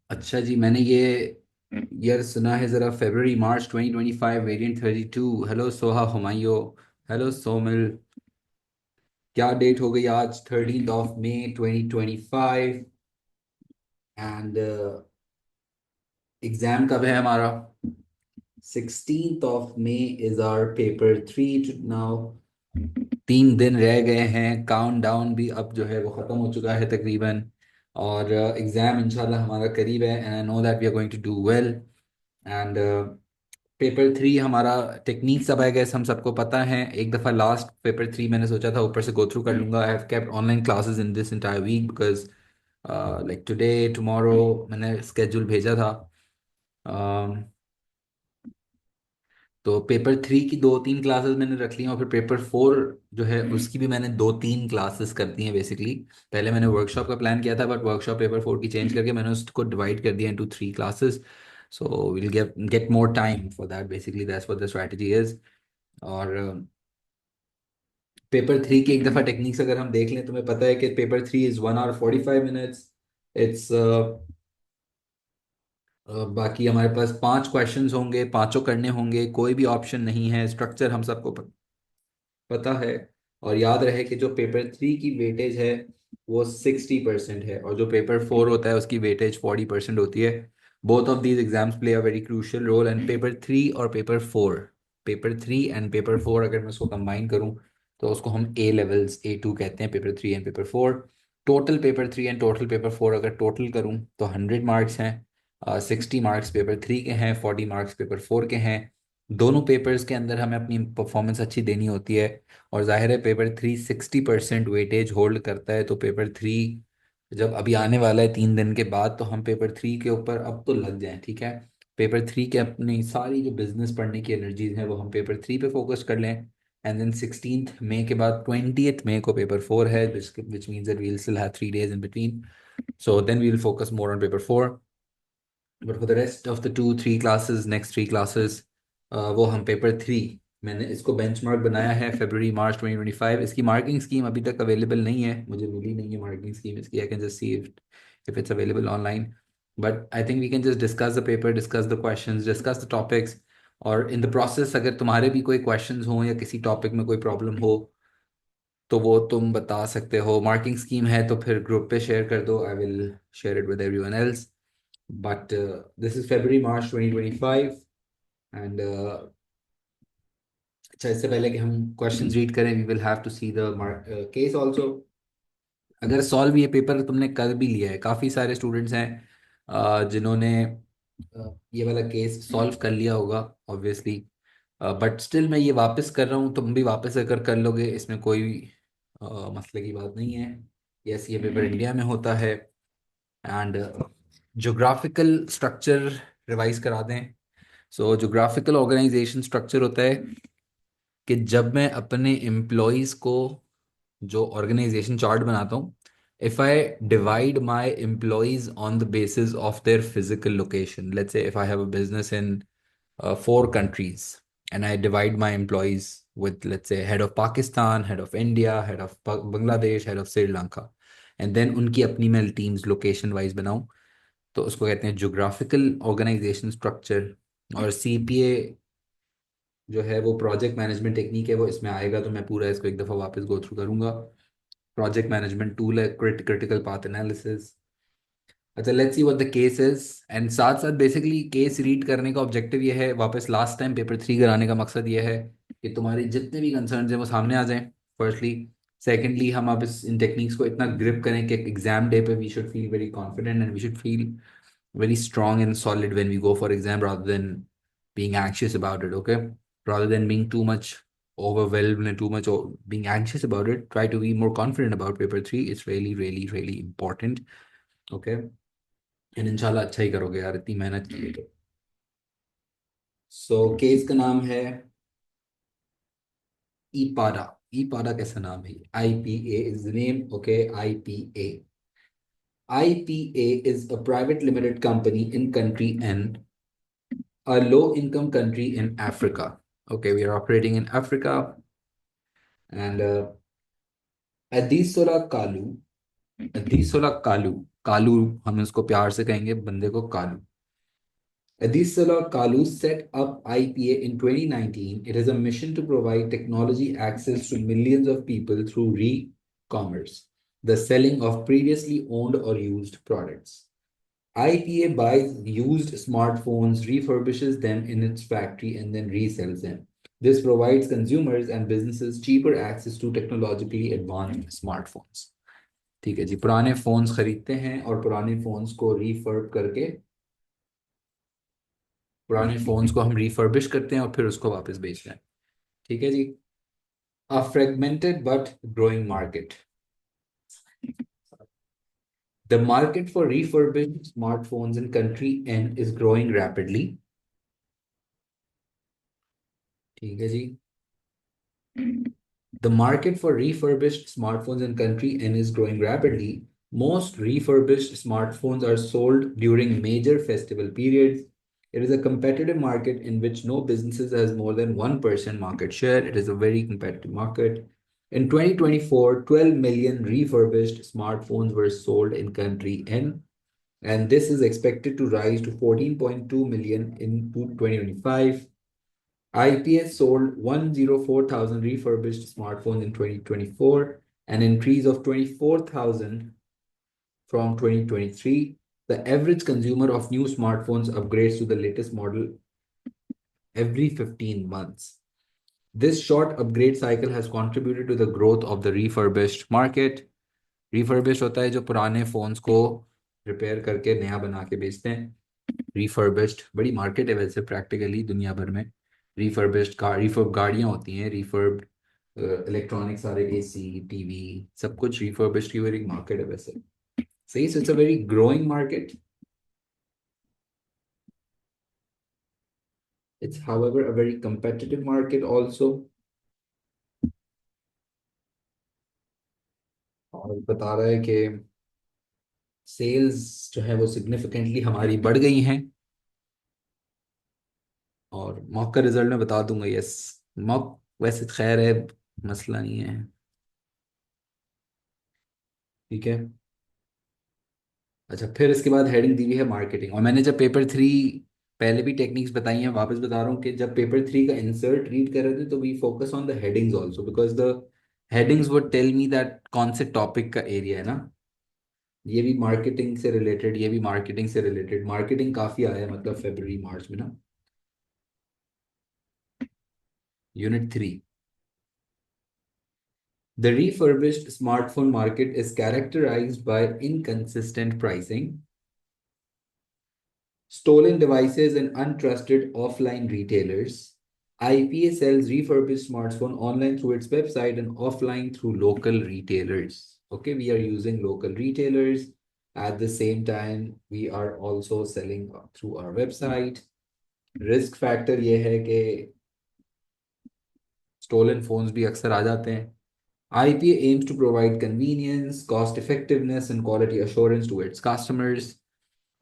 अच्छा जी, मैंने ये ईयर सुना है ज़रा। फरवरी मार्च 2025, variant 32। Hello Soha Humayun. Hello Somil. क्या डेट हो गई आज? 13 मई 2025। एंड एग्ज़ाम कब है हमारा? 16 मई इज़ आवर पेपर 3 नाउ। 3 दिन रह गए हैं। काउंट डाउन भी अब जो है वो ख़त्म हो चुका है तकरीबन। और एग्ज़ाम इंशाल्लाह हमारा करीब है, and I know that we are going to do well. And paper 3 हमारा टेक्निक्स अब आई गेस हम सबको पता है। एक दफ़ा लास्ट पेपर 3 मैंने सोचा था ऊपर से गो थ्रू कर लूँगा। I have kept online classes in this entire week because like today tomorrow मैंने स्केड्यूल भेजा था। um, तो पेपर 3 की 2-3 क्लासेस मैंने रख ली हैं, और फिर पेपर 4 जो है उसकी भी मैंने 2-3 क्लासेस कर दी हैं बेसिकली। पहले मैंने वर्कशॉप का प्लान किया था, बट वर्कशॉप पेपर 4 की चेंज करके मैंने उसको डिवाइड कर दिया into 3 classes. So will get more time for that. Basically that's what the strategy is. और पेपर 3 की एक दफ़ा टेक्निक्स अगर हम देख लें, तुम्हें पता है कि paper 3 is 1 hour 45 minutes। It's बाकी हमारे पास 5 क्वेश्चंस होंगे, पांचों करने होंगे, कोई भी ऑप्शन नहीं है। स्ट्रक्चर हम सबको पता है। और याद रहे कि जो पेपर 3 की वेटेज है वो 60% है, और जो पेपर 4 होता है उसकी वेटेज 40% होती है। Both of these exams play a very crucial role. And paper 3 अगर मैं उसको कंबाइन करूँ तो उसको हम ए लेवल्स A2 कहते हैं, paper 3 and paper 4। Total paper 3 and total paper 4 अगर टोटल करूँ तो 100 मार्क्स हैं। 60 मार्क्स पेपर 3 के हैं, 40 मार्क्स पेपर 4 के हैं। दोनों पेपर्स के अंदर हमें अपनी परफॉर्मेंस अच्छी देनी होती है। और जाहिर है पेपर 3 60% वेटेज होल्ड करता है, तो पेपर 3 जब अभी आने वाला है 3 दिन के बाद, तो हम पेपर 3 के ऊपर अब तो लग जाएं, ठीक है। पेपर 3 के अपनी सारी जो बिजनेस पढ़ने की एनर्जीज हैं वो हम पेपर 3 पे फोकस कर लें। एंड देन 16 मई के बाद 20 मई को पेपर 4 है, which means that we'll still have 3 days in between. So then we'll focus more on paper 4. But for the rest of the 2-3 classes, next 3 classes, वो हम पेपर 3, मैंने इसको बेंचमार्क बनाया है फरवरी मार्च 2025। इसकी मार्किंग स्कीम अभी तक अवेलेबल नहीं है, मुझे मिली नहीं है मार्किंग स्कीम इसकी। I can just see if it's available online. But I think we can just discuss the paper, discuss the questions, discuss the topics. और इन द प्रोसेस अगर तुम्हारे भी कोई क्वेश्चंस हों या किसी टॉपिक में कोई प्रॉब्लम हो तो वो तुम बता सकते हो। मार्किंग स्कीम है तो फिर ग्रुप पे शेयर कर दो, I will share it with everyone else. But this is February March 2025। And अच्छा, इससे पहले कि हम क्वेश्चंस रीड करें, we will have to see the case also. अगर सॉल्व ये पेपर तुमने कर भी लिया है, काफ़ी सारे स्टूडेंट्स हैं जिन्होंने ये वाला केस सॉल्व कर लिया होगा ऑब्वियसली। बट स्टिल मैं ये वापस कर रहा हूँ, तुम भी वापस अगर कर लोगे इसमें कोई मसले की बात नहीं है। यस, ये पेपर इंडिया में होता है। एंड जोग्राफिकल स्ट्रक्चर रिवाइज करा दें। सो जोग्राफिकल ऑर्गेनाइजेशन स्ट्रक्चर होता है कि जब मैं अपने एम्प्लॉयज़ को जो ऑर्गेनाइजेशन चार्ट बनाता हूँ, if I divide my employees on the basis of their physical location, let's say if I have a business in 4 countries, and I divide my employees with, let's say, head of Pakistan, head of India, head of Bangladesh, head of Sri Lanka, and then उनकी अपनी मैं teams location wise बनाऊं, तो उसको कहते हैं geographical organisation structure. और CPA जो है वो प्रोजेक्ट मैनेजमेंट टेक्निक है, वो इसमें आएगा, तो मैं पूरा इसको एक दफ़ा वापस गो थ्रू करूंगा। प्रोजेक्ट मैनेजमेंट टूल है, क्रिटिकल पाथ एनालिसिस। अच्छा, let's see what the case is. And साथ साथ बेसिकली केस रीड करने का ऑब्जेक्टिव ये है, वापस लास्ट टाइम पेपर 3 कराने का मकसद ये है कि तुम्हारे जितने भी कंसर्न्स हैं वो सामने आ जाएं, फर्स्टली। सेकेंडली, हम अब इस इन टेक्निक्स को इतना ग्रिप करें कि एग्जाम डे पे we should feel very confident, and we should feel very strong and solid when we go for exam, rather than being anxious about it. Okay, rather than being too much overwhelmed and too much being anxious about it, try to be more confident about paper 3. It's really really really important. Okay, and inshallah अच्छा ही करोगे यार, इतनी मेहनत की है तो। So case का नाम है ईपारा। ईपारा कैसा नाम है? IPA is the name. Okay, IPA. IPA is a private limited company in country N, a low income country in Africa. Okay, we are operating in Africa. And Adisola Kalu, Adisola Kalu Kalu, हम उसको प्यार से कहेंगे बंदे को Kalu. Adisala Kalu set up IPA in 2019. It is a mission to provide technology access to millions of people through re-commerce, the selling of previously owned or used products. IPA buys used smartphones, refurbishes them in its factory, and then resells them. This provides consumers and businesses cheaper access to technologically advanced smartphones. ठीक है जी, पुराने phones खरीदते हैं और पुराने phones को refurb करके, पुराने फोन्स को हम रिफर्बिश करते हैं और फिर उसको वापस बेचते हैं। ठीक है जी। A fragmented but growing market. The market for refurbished smartphones in country N is growing rapidly. ठीक है जी। The market for refurbished smartphones in country N is growing rapidly. Most refurbished smartphones are sold during major festival periods. It is a competitive market in which no businesses has more than 1% market share. It is a very competitive market. In 2024, 12 million refurbished smartphones were sold in country N, and this is expected to rise to 14.2 million in 2025. IPS sold 104,000 refurbished smartphones in 2024, an increase of 24,000 from 2023. The average consumer of new smartphones upgrades to the latest model every 15 months. This short upgrade cycle has contributed to the growth of the refurbished market. Refurbished होता है जो पुराने phones को repair करके नया बना के बेचते हैं। रिफर्बिश्ड बड़ी मार्केट है वैसे प्रैक्टिकली दुनिया भर में। रिफर्बिश्ड कार, रिफर्ब गाड़ियाँ होती हैं, रिफर्ब्ड इलेक्ट्रॉनिक सारे एसी टीवी सब कुछ रिफर्बिश्ड की एक मार्केट है वैसे। सही, so it's a very growing market. It's however a very competitive market also. और बता रहा है कि सेल्स जो है वो सिग्निफिकेंटली हमारी बढ़ गई हैं, और मॉक का रिजल्ट मैं बता दूंगा। यस, मॉक वैसे खैर है, मसला नहीं है। ठीक है। अच्छा, फिर इसके बाद हेडिंग दी हुई है मार्केटिंग। और मैंने जब पेपर थ्री, पहले भी टेक्निक्स बताई हैं, वापस बता रहा हूँ कि जब पेपर थ्री का इंसर्ट रीड कर रहे थे तो we focus on the headings also, because the headings would tell me that कौन से टॉपिक का एरिया है ना। ये भी मार्केटिंग से रिलेटेड, ये भी मार्केटिंग से रिलेटेड। मार्केटिंग काफी आया है मतलब फरवरी मार्च में ना। Unit three. The refurbished smartphone market is characterized by inconsistent pricing, stolen devices, and untrusted offline retailers. IPA sells refurbished smartphone online through its website and offline through local retailers. Okay, we are using local retailers. At the same time, we are also selling through our website. Risk factor ये है कि stolen phones भी अक्सर आ जाते हैं। IPA aims to provide convenience, cost effectiveness, and quality assurance to its customers.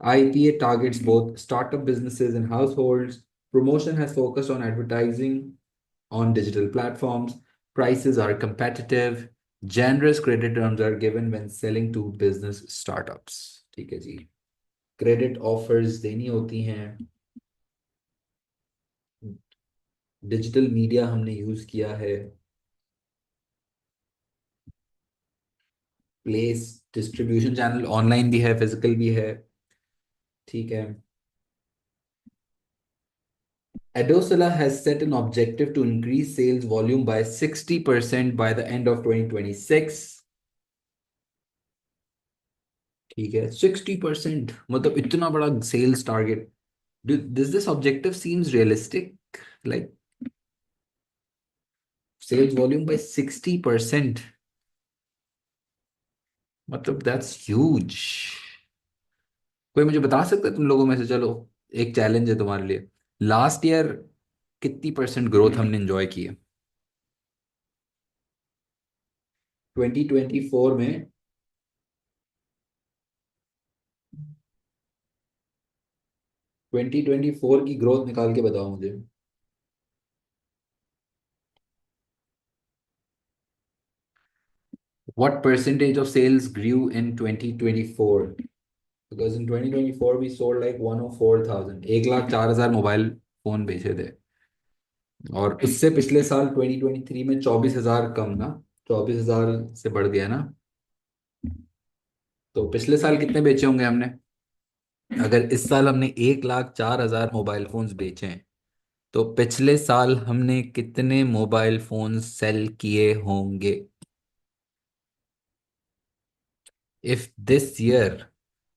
IPA targets both startup businesses and households. Promotion has focused on advertising on digital platforms. Prices are competitive. Generous credit terms are given when selling to business startups. ठीक है जी। Credit offers देनी होती हैं। Digital media हमने use किया है। Place distribution channel online भी है, फिजिकल भी है। ठीक है। Adosala has set an objective to increase sales volume by 60% by the end of 2026. ठीक है, 60%, मतलब इतना बड़ा sales target. Does this objective seems realistic? Like sales volume by 60%, मतलब that's huge. कोई मुझे बता सकता है तुम लोगों में से, चलो एक चैलेंज है तुम्हारे लिए, लास्ट ईयर कितनी परसेंट ग्रोथ हमने एंजॉय की है 2024 में? 2024 की ग्रोथ निकाल के बताओ मुझे। What percentage of sales grew in 2024? Because in 2024 we sold like 104,000, 1,04,000 mobile phone बेचे थे। और उससे पिछले साल 2023 में 24,000 कम ना, 24,000 से बढ़ गया ना। तो पिछले साल कितने बेचे होंगे हमने? अगर इस साल हमने 1,04,000 मोबाइल फोन्स बेचे हैं, तो पिछले साल हमने कितने मोबाइल फोन सेल किए होंगे? If this year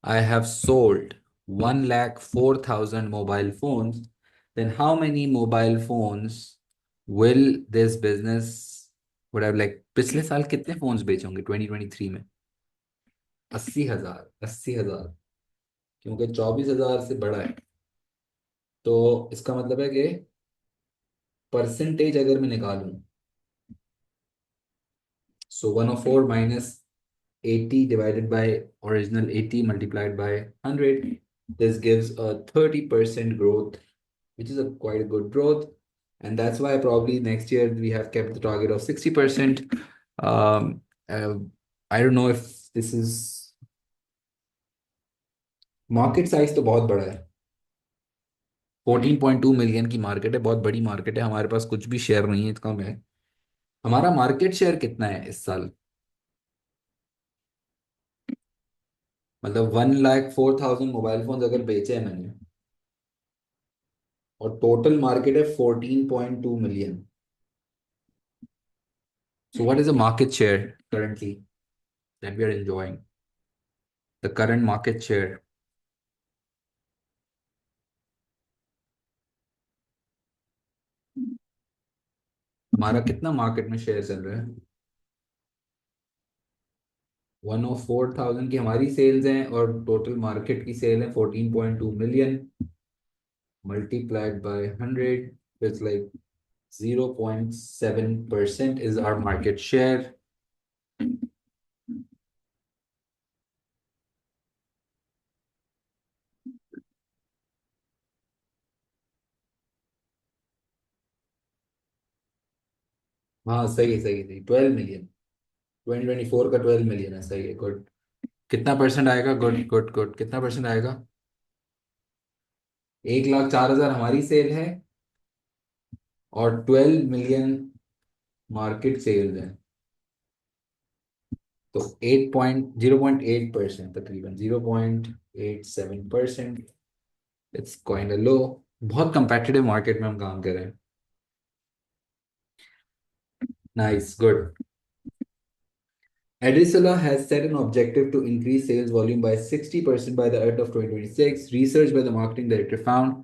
I have sold 104,000 mobile phones, then how many mobile phones will this business would have like पिछले साल कितने फोन्स बेचे होंगे 2023 में? 80,000, 80,000, क्योंकि 24,000 से बड़ा है। तो इसका मतलब है कि परसेंटेज अगर मैं निकालूं, सो 104 minus 80 divided by original 80 multiplied by 100, this gives a 30% growth, which is a quite a good growth. And that's why probably next year we have kept the target of 60%. um, uh, I don't know if this is, market size तो बहुत बड़ा है। 14.2 million की market है, बहुत बड़ी market है। हमारे पास कुछ भी शेयर नहीं है, इतना कम है। हमारा मार्केट शेयर कितना है इस साल? मतलब 1,04,000 मोबाइल फोन अगर बेचे हैं मैंने, और टोटल मार्केट है 14.2 million. So what is the market share currently that we are enjoying? The current market share, हमारा कितना मार्केट में शेयर चल रहा है? 104,000 की हमारी सेल्स हैं, और टोटल मार्केट की सेल है 14.2 million, multiplied by 100, it's like 0.7% is our market share. हाँ सही, सही सही, 12 मिलियन। 2024 का 12 मिलियन है, सही है, गुड। कितना परसेंट आएगा? गुड गुड गुड, कितना परसेंट आएगा? 1,04,000 हमारी सेल है, और 12 मिलियन मार्केट सेल्स है। तो 0.8%, तकरीबन 0.87%। इट्स काइंड लो। बहुत कंपेटिटिव मार्केट में हम काम कर रहे हैं। Nice, good. Adrisola has set an objective to increase sales volume by 60% by the end of 2026. Research by the marketing director found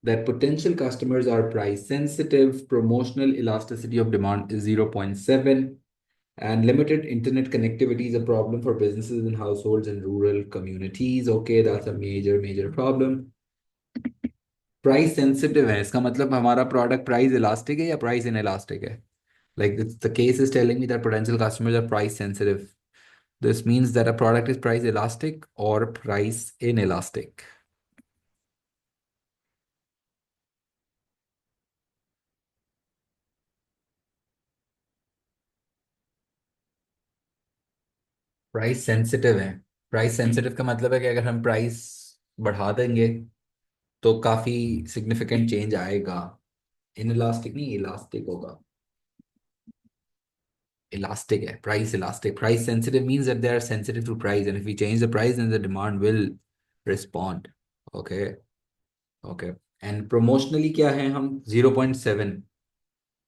that potential customers are price sensitive, promotional elasticity of demand is zero point 0.7, and limited internet connectivity is a problem for businesses and households in rural communities. Okay, that's a major, major problem. Price sensitive है, इसका मतलब हमारा product price elastic है या price in elastic है? Like the case is telling me that potential customers are price sensitive. This means that a product is price elastic or price inelastic. Price sensitive है। Price sensitive का मतलब है कि अगर हम प्राइस बढ़ा देंगे तो काफी सिग्निफिकेंट चेंज आएगा। इनइलास्टिक नहीं, इलास्टिक होगा। Elastic है, price elastic. Price sensitive means that they are sensitive to price, and if we change the price, then the demand will respond. Okay, okay. And promotionally क्या है हम? 0.7।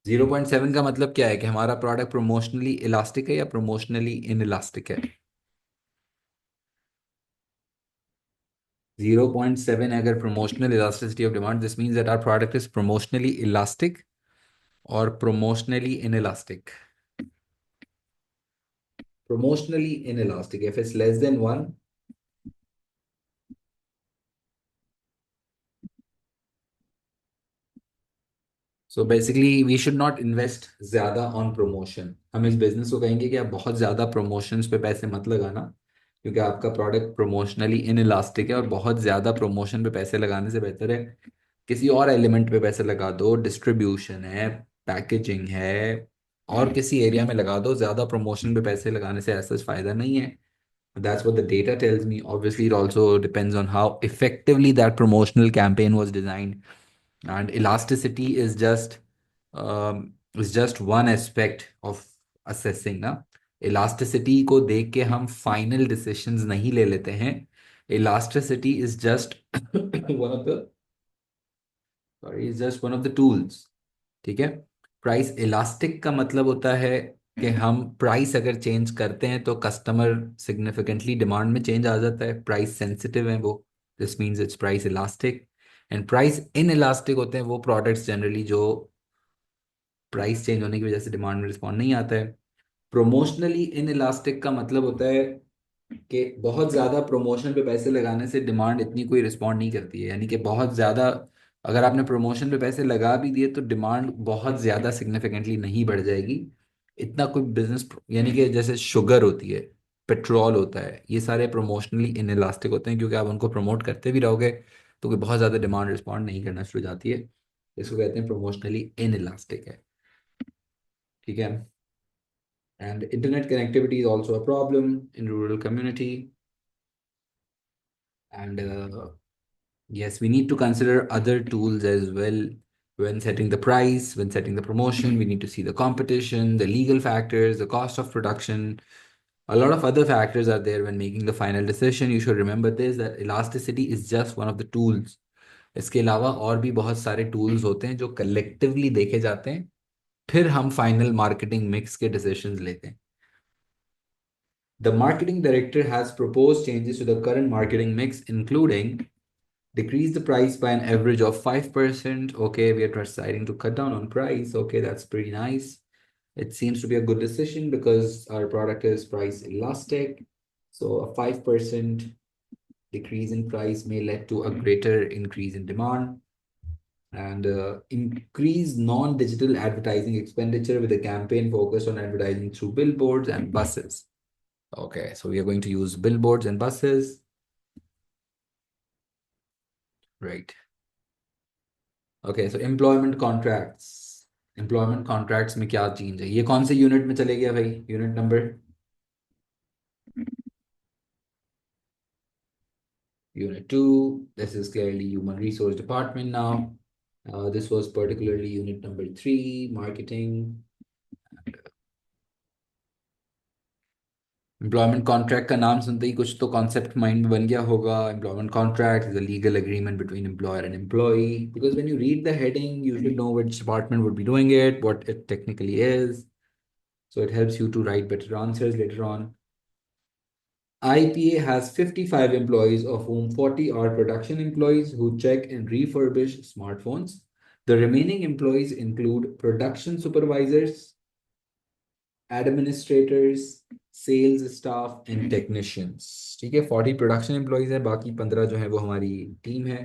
0.7 का मतलब क्या है कि हमारा प्रोडक्ट प्रमोशनली इलास्टिक है या प्रमोशनली इन इलास्टिक है? 0.7 अगर promotional elasticity of demand, this means that our product is promotionally elastic और promotionally inelastic. Promotionally inelastic, if it's less than 1। So basically we should not invest ज्यादा on promotion. हम इस business को कहेंगे कि आप बहुत ज्यादा प्रमोशंस पे पैसे मत लगाना, क्योंकि आपका प्रोडक्ट प्रमोशनली इन इलास्टिक है, और बहुत ज्यादा प्रमोशन पे पैसे लगाने से बेहतर है किसी और एलिमेंट पे पैसे लगा दो। डिस्ट्रीब्यूशन है, पैकेजिंग है, और किसी एरिया में लगा दो। ज्यादा प्रमोशन पे पैसे लगाने से ऐसा फायदा नहीं है। That's what the data tells me. Obviously, it also depends on how effectively that promotional campaign was designed. And elasticity is just one aspect of assessing ना. Elasticity को देख के हम final decisions नहीं ले लेते हैं. Elasticity is just one of the sorry, is just one of the tools. ठीक है. प्राइस इलास्टिक का मतलब होता है कि हम प्राइस अगर चेंज करते हैं तो कस्टमर सिग्निफिकेंटली डिमांड में चेंज आ जाता है. प्राइस सेंसिटिव है वो. This means it's price elastic. And price in elastic होते हैं वो प्रोडक्ट्स जनरली जो प्राइस चेंज होने की वजह से डिमांड में रिस्पॉन्ड नहीं आता है. प्रोमोशनली इन इलास्टिक का मतलब होता है कि बहुत ज़्यादा प्रमोशन पे पैसे लगाने से डिमांड इतनी कोई रिस्पॉन्ड नहीं करती है. यानी कि बहुत ज़्यादा अगर आपने प्रमोशन पे पैसे लगा भी दिए तो डिमांड बहुत ज़्यादा सिग्निफिकेंटली नहीं बढ़ जाएगी. इतना कोई बिजनेस यानी कि जैसे शुगर होती है, पेट्रोल होता है, ये सारे प्रमोशनली इन इलास्टिक होते हैं क्योंकि आप उनको प्रमोट करते भी रहोगे तो कोई बहुत ज़्यादा डिमांड रिस्पॉन्ड नहीं करना शुरू हो जाती है. इसको कहते हैं प्रमोशनली इन इलास्टिक है. ठीक है. And internet connectivity is also a problem in rural community. And yes, we need to consider other tools as well when setting the price, when setting the promotion. We need to see the competition, the legal factors, the cost of production. A lot of other factors are there when making the final decision. You should remember this that elasticity is just one of the tools. इसके अलावा और भी बहुत सारे tools होते हैं जो collectively देखे जाते हैं, फिर हम फाइनल मार्केटिंग मिक्स के डिसीजंस लेते हैं. The marketing director has proposed changes to the current marketing mix, including decrease the price by an average of 5%. Okay, we are deciding to cut down on price. Okay, that's pretty nice. It seems to be a good decision because our product is price elastic. So a 5% decrease in price may lead to a greater increase in demand. And increase non-digital advertising expenditure with a campaign focused on advertising through billboards and buses. Okay, so we are going to use billboards and buses. Right. Okay, so employment contracts. Employment contracts में क्या change है? ये कौन से unit में चले गया भाई? Unit number Unit 2. This is clearly human resource department now. This was particularly unit number 3, marketing. Employment contract का नाम सुनते ही कुछ तो कॉन्सेप्ट माइंड में बन गया होगा. Employment contract is a legal agreement between employer and employee. Because when you read the heading you should know which department would be doing it, what it technically is. So it helps you to write better answers later on. IPA has 55 employees, of whom 40 are production employees who check and refurbish smartphones. The remaining employees include production supervisors, administrators, sales staff, and technicians. ठीक है, 40 production employees है, बाकी 15 जो है वो हमारी team है.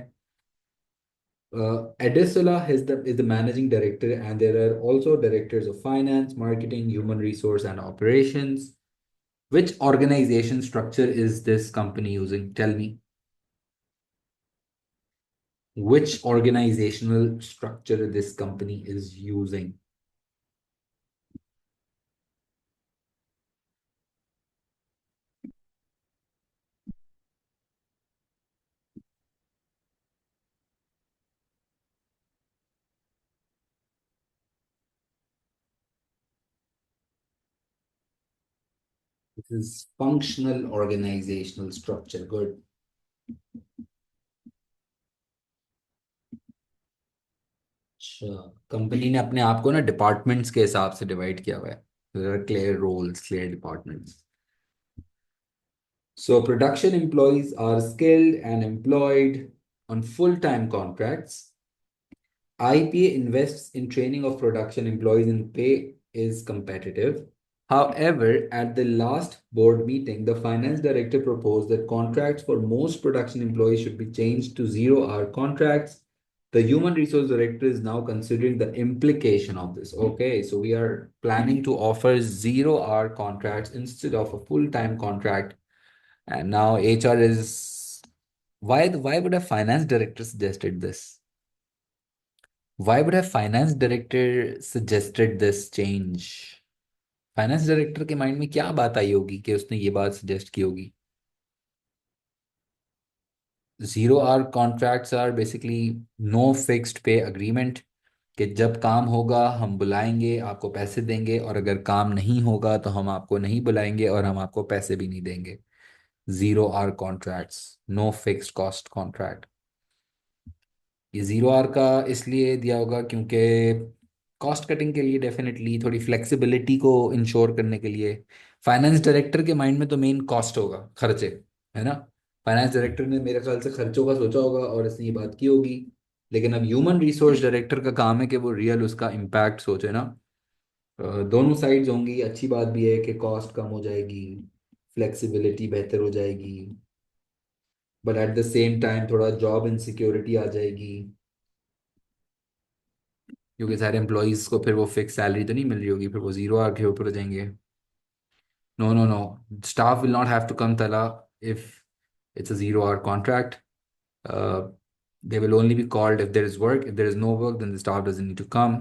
Adesola is the managing director, and there are also directors of finance, marketing, human resource, and operations. Which organization structure is this company using? Tell me. Which organizational structure this company is using? This is functional organizational structure. Good. अच्छा, company ने अपने आप को ना departments के हिसाब से divide किया हुआ है. There are clear roles, clear departments. So production employees are skilled and employed on full-time contracts. IPA invests in training of production employees and pay is competitive. However, at the last board meeting, the finance director proposed that contracts for most production employees should be changed to zero-hour contracts. The human resource director is now considering the implication of this. Okay, so we are planning to offer zero-hour contracts instead of a full-time contract. And now HR is why would a finance director suggested this? Why would a finance director suggested this change? Finance director के mind में क्या बात आई होगी कि उसने ये बात suggest की होगी? Zero hour contracts are basically no fixed pay agreement, कि जब काम होगा हम बुलाएंगे, आपको पैसे देंगे, और अगर काम नहीं होगा तो हम आपको नहीं बुलाएंगे और हम आपको पैसे भी नहीं देंगे। Zero hour contracts, no fixed cost contract. ये जीरो आवर का इसलिए दिया होगा क्योंकि कॉस्ट कटिंग के लिए, डेफिनेटली थोड़ी फ्लेक्सिबिलिटी को इंश्योर करने के लिए। फाइनेंस डायरेक्टर के माइंड में तो मेन कॉस्ट होगा, खर्चे, है ना। फाइनेंस डायरेक्टर ने मेरे ख्याल से खर्चों का सोचा होगा और इसने ये बात की होगी। लेकिन अब ह्यूमन रिसोर्स डायरेक्टर का काम है कि वो रियल उसका इम्पैक्ट सोचे ना। दोनों साइड्स होंगी, अच्छी बात भी है कि कॉस्ट कम हो जाएगी, फ्लेक्सिबिलिटी बेहतर हो जाएगी, but at the same time थोड़ा जॉब इनसिक्योरिटी आ जाएगी, क्योंकि सारे एम्प्लॉयज को फिर वो फिक्स सैलरी तो नहीं मिल रही होगी, फिर वो जीरो आवर के ऊपर हो जाएंगे। No no no, staff will not have to come Talha if it's a zero hour contract. They will only be called if there is work, if there is no work then the staff doesn't need to come.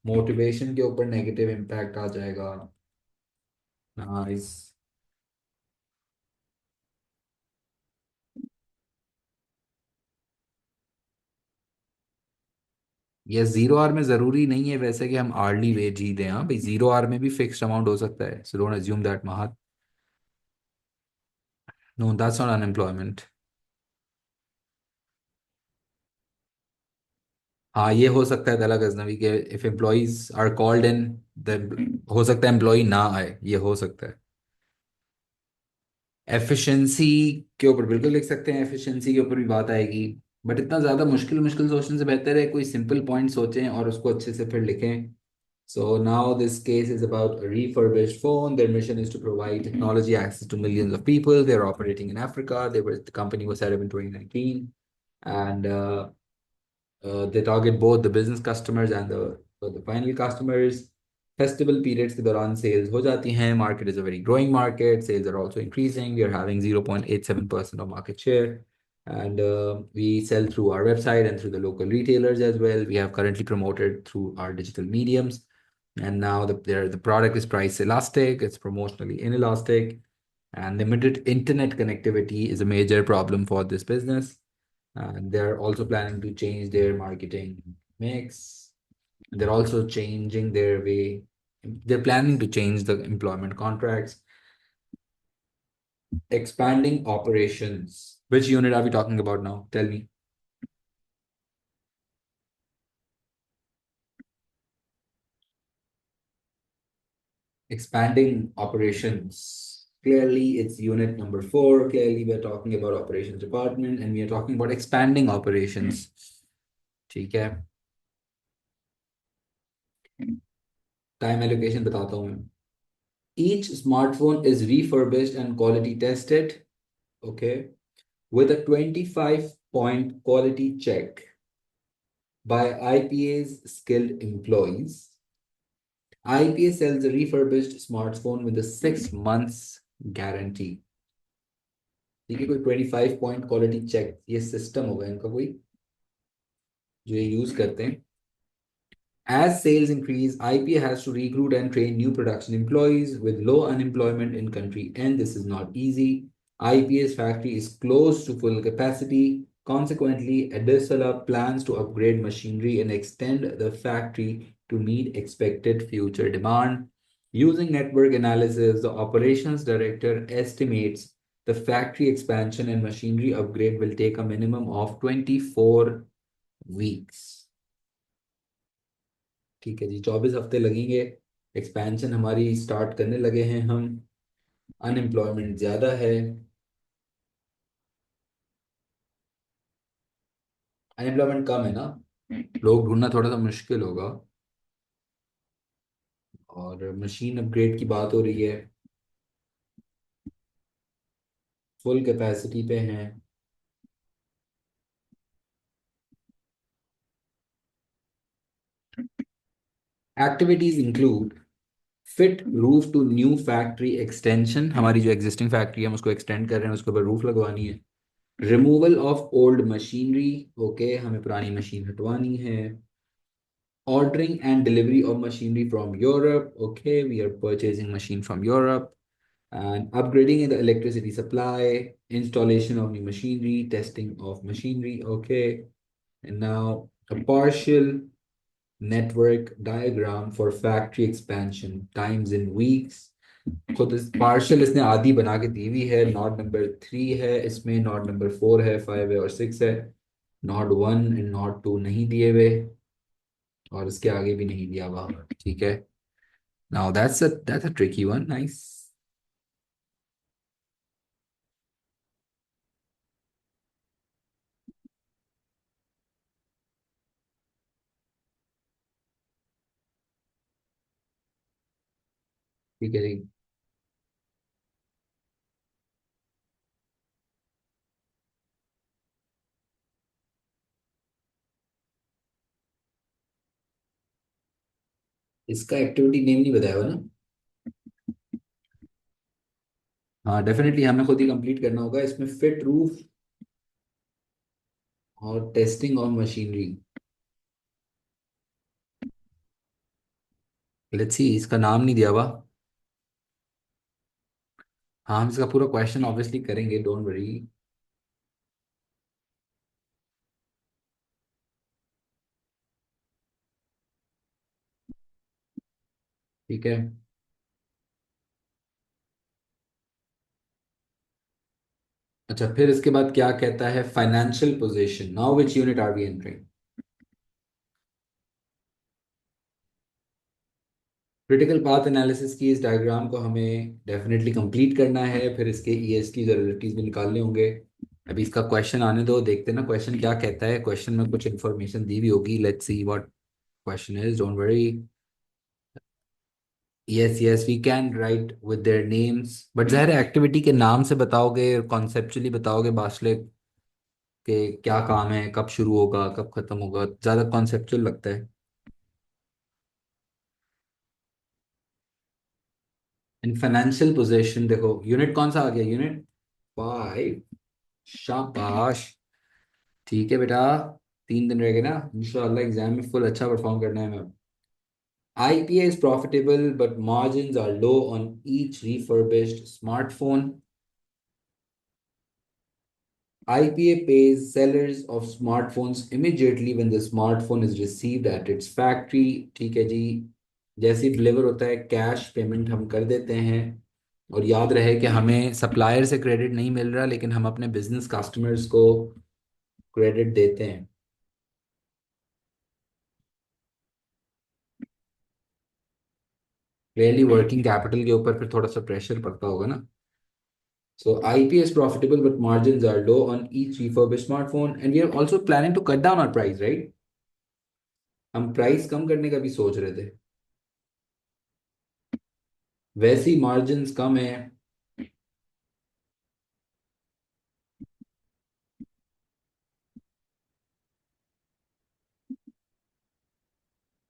Motivation के ऊपर negative impact आ जाएगा। Nice. ये zero our में जरूरी नहीं है वैसे कि हम आर्ली वेज ही दें, हाँ भाई, जीरो आवर में भी फिक्स्ड अमाउंट हो सकता है, सो डोंट अज्यूम दैट महात। No, that's not unemployment. हाँ, ये हो सकता है तला गजनवी के, if employees are called in, then हो सकता है एम्प्लॉय ना आए, ये हो सकता है। एफिशिएंसी के ऊपर बिल्कुल लिख सकते हैं, एफिशिएंसी के ऊपर भी बात आएगी। बट इतना ज़्यादा मुश्किल मुश्किल सोचने से बेहतर है कोई सिंपल पॉइंट सोचें और उसको अच्छे से फिर लिखें। So now this case is about a refurbished phone. Their mission is to provide technology access to millions of people. They're operating in Africa. The company was set up in 2019, and they target both the business customers and the final customers. Festival periods के दौरान sales हो जाती हैं. Market is a very growing market. Sales are also increasing. We are having 0.87% of market share. And we sell through our website and through the local retailers as well. We have currently promoted through our digital mediums. And now the product is price elastic, it's promotionally inelastic, and limited internet connectivity is a major problem for this business. And they're also planning to change their marketing mix. They're also changing their way. They're planning to change the employment contracts, expanding operations. Which unit are we talking about now? Tell me. Expanding operations. Clearly, it's unit number 4. Clearly, we're talking about operations department and we are talking about expanding operations. ठीक है, time allocation बताता हूँ मैं। Each smartphone is refurbished and quality tested, okay, with a 25-point quality check by IPA's skilled employees. IPA sells a refurbished smartphone with a 6 months guarantee. ठीक है, कोई 25 point quality check, ये system होगा इनका कोई, जो ये यूज करते हैं। As sales increase, IPA has to recruit and train new production employees with low unemployment in country, and this is not easy. IPA's factory is close to full capacity. Consequently, Edersala plans to upgrade machinery and extend the factory to meet expected future demand. Using network analysis, the operations director estimates the factory expansion and machinery upgrade will take a minimum of 24 weeks. ठीक है जी, 24 हफ्ते लगेंगे। Expansion हमारी start करने लगे हैं हम। Unemployment ज़्यादा है। अनएम्प्लॉयमेंट कम है ना, लोग ढूंढना थोड़ा सा मुश्किल होगा। और मशीन अपग्रेड की बात हो रही है, फुल कैपेसिटी पे हैं। Activities include fit roof to new factory extension, हमारी जो एग्जिस्टिंग फैक्ट्री है हम उसको एक्सटेंड कर रहे हैं, उसके ऊपर रूफ लगवानी है। Removal of old machinery, okay, हमें पुरानी मशीन हटवानी है। Ordering and delivery of machinery from Europe. Okay, we are purchasing machine from Europe. and upgrading in the electricity supply, installation of new machinery, testing of machinery. Okay. And now a partial network diagram for factory expansion, times in weeks. तो this partial इसने आधी बना के दी हुई है। Not number 3 है इसमें, not number 4 है, 5 है और 6 है। नॉट 1 एंड नॉट 2 नहीं दिए हुए, और इसके आगे भी नहीं दिया हुआ। ठीक है। Now that's a tricky one. Nice. ठीक है जी। इसका एक्टिविटी नेम नहीं बताया हुआ ना? हाँ डेफिनेटली हमें खुद ही कंप्लीट करना होगा। इसमें फिट रूफ और testing of machinery. Let's see, इसका नाम नहीं दिया हुआ। हाँ हम इसका पूरा क्वेश्चन ऑब्वियसली करेंगे, डोंट वरी। ठीक है। अच्छा, फिर इसके बाद क्या कहता है? Financial position. Now which unit are we entering? Critical path analysis की इस डायग्राम को हमें डेफिनेटली कंप्लीट करना है, फिर इसके ईएसटी रिलेटिव्स भी निकालने होंगे। अभी इसका क्वेश्चन आने दो, देखते हैं ना क्वेश्चन क्या कहता है। क्वेश्चन में कुछ इन्फॉर्मेशन दी हुई होगी। Let's see what question is, don't worry. Yes yes, we can write with their names, but ज़ाहिर है एक्टिविटी के नाम से बताओगे, कॉन्सेप्चुअली बताओगे बाशले के क्या काम है, कब शुरू होगा, कब खत्म होगा, ज़्यादा कॉन्सेप्चुअल लगता है। इन फाइनेंशियल पोजीशन देखो, यूनिट कौन सा आ गया? यूनिट 5। शाबाश। ठीक है बेटा, 3 दिन रह गए ना, इंशाल्लाह एग्जाम में फुल अच्छा परफॉर्म करना है हमें। IPA is profitable but margins are low on each refurbished smartphone. IPA pays sellers of smartphones immediately when the smartphone is received at its factory. ठीक है जी। जैसे ही डिलीवर होता है कैश पेमेंट हम कर देते हैं। और याद रहे कि हमें सप्लायर से क्रेडिट नहीं मिल रहा, लेकिन हम अपने बिजनेस कस्टमर्स को क्रेडिट देते हैं। क्लियरली वर्किंग कैपिटल के ऊपर फिर थोड़ा सा प्रेशर पड़ता होगा ना। So IP is profitable, but margins are low on each refurbished smartphone. And we are also planning to cut down our price, right? हम प्राइस कम करने का भी सोच रहे थे। वैसी मार्जिन्स कम है।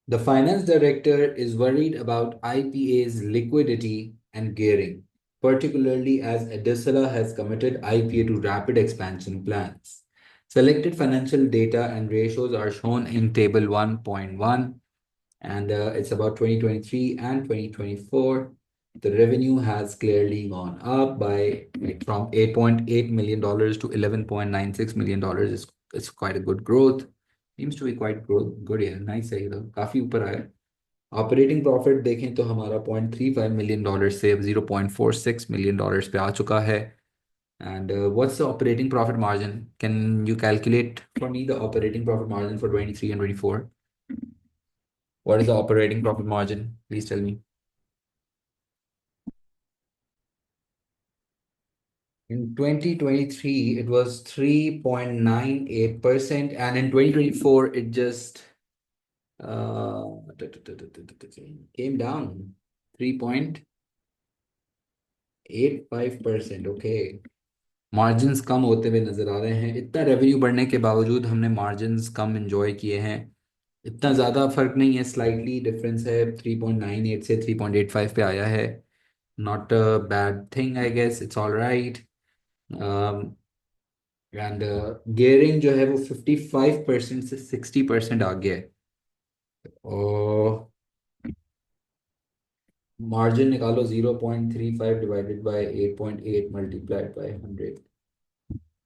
The finance director is worried about IPA's liquidity and gearing, particularly as Adesela has committed IPA to rapid expansion plans. Selected financial data and ratios are shown in Table 1.1, and it's about 2023 and 2024. The revenue has clearly gone up by like from $8.8 million to $11.96 million. It's quite a good growth. Seems to be quite good. Yeah, nice है ये तो काफी ऊपर आया। Operating profit देखें तो हमारा $0.35 million से अब $0.46 million पे आ चुका है। And what's the operating profit margin? Can you calculate for me the operating profit margin for 23 and 24? What is the operating profit margin? Please tell me. In 2023, it was 3.98%, and in 2024, it just uh, came down 3.85%. Okay. Margins कम होते हुए नजर आ रहे हैं। इतना revenue बढ़ने के बावजूद हमने मार्जिन्स कम एंजॉय किए हैं। इतना ज़्यादा फर्क नहीं है, स्लाइटली डिफरेंस है। 3.98 से 3.85 पे आया है। Not a bad thing, I guess it's all right. And gearing जो है वो 55% से 60% आ गया है। और मार्जिन निकालो, 0.35 डिवाइडेड बाय 8.8 मल्टीप्लाइड बाय 100,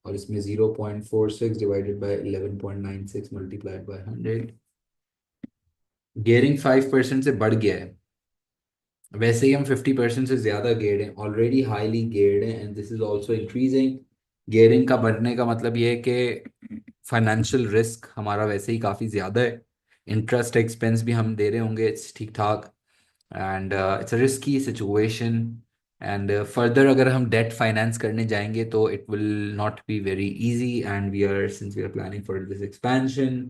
और इसमें 0.46 divided by 11.96 multiplied by 100। Gearing 5% से बढ़ गया है। वैसे ही हम 50% से ज़्यादा गेयर्ड हैं, ऑलरेडी हाईली गेयर्ड हैं, and this is also increasing. Gearing का बढ़ने का मतलब ये है कि फाइनेंशियल रिस्क हमारा वैसे ही काफ़ी ज़्यादा है। इंटरेस्ट एक्सपेंस भी हम दे रहे होंगे इट्स ठीक ठाक, and it's a risky situation. And further अगर हम डेट फाइनेंस करने जाएंगे तो it will not be very easy, and we are since we are planning for this expansion,